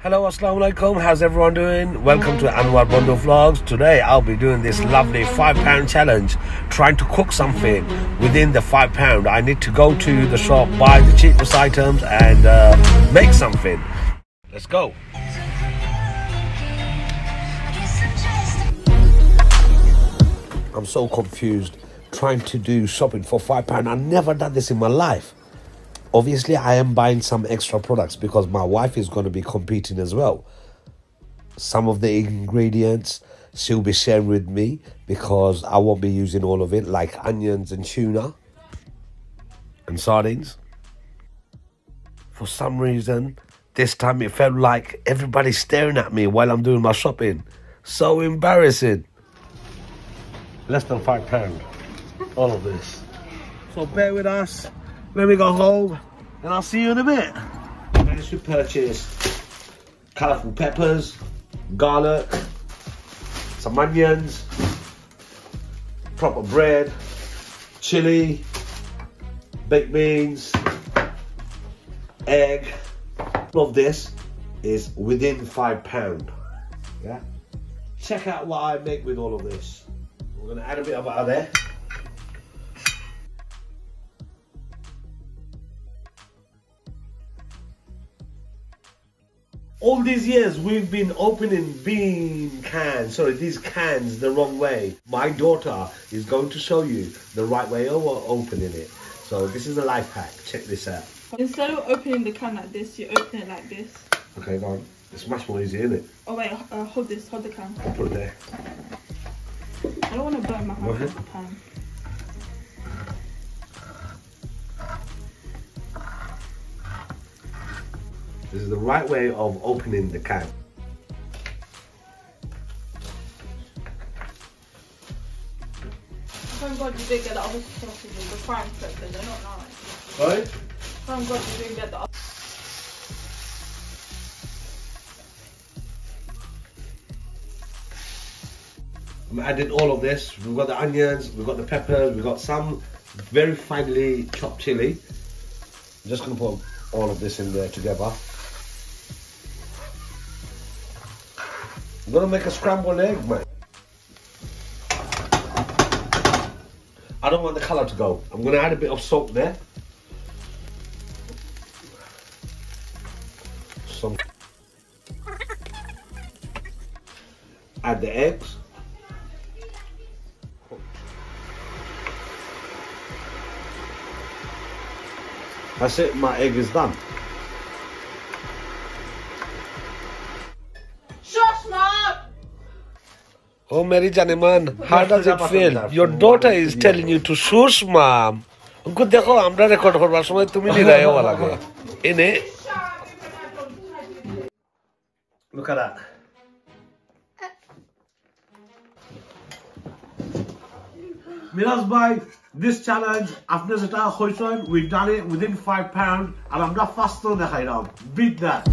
Hello, assalamu alaikum. How's everyone doing? Welcome to Anwar Bondo Vlogs. Today I'll be doing this lovely £5 challenge, trying to cook something within the £5. I need to go to the shop, buy the cheapest items and make something. Let's go. I'm so confused trying to do shopping for £5. I've never done this in my life. Obviously, I am buying some extra products because my wife is going to be competing as well. Some of the ingredients she'll be sharing with me because I won't be using all of it, like onions and tuna and sardines. For some reason, this time it felt like everybody's staring at me while I'm doing my shopping. So embarrassing. Less than £5, all of this. So bear with us. Let me go home and I'll see you in a bit. I managed to purchase colourful peppers, garlic, some onions, proper bread, chili, baked beans, egg. All of this is within £5. Yeah. Check out what I make with all of this. We're gonna add a bit of butter there. All these years we've been opening these cans the wrong way. My daughter is going to show you the right way of opening it. So this is a life hack. Check this out. Instead of opening the can like this, you open it like this. Okay, go on. It's much more easy, isn't it? Oh wait, hold the can. I'll put it there. I don't want to burn my hand with the pan. This is the right way of opening the can. Thank God you didn't get the other sausages, the frying sausages, they're not nice. Sorry? Thank God you didn't get the other. I'm adding all of this. We've got the onions, we've got the peppers, we've got some very finely chopped chili. I'm just going to put all of this in there together. I'm going to make a scrambled egg, mate. I don't want the colour to go. I'm going to add a bit of salt there. Add the eggs. That's it, my egg is done. Shush, Mom! Oh, Mary Janeman, how does it feel? Your daughter is telling you to shush, mom. Good, dekho, amra record korbar shomoy tumi ni rahe ho lage. Ine. Look at that. Miraj bhai, this challenge, after zeta hoisoy, we've done it within £5 and I'm not fast on the beat that.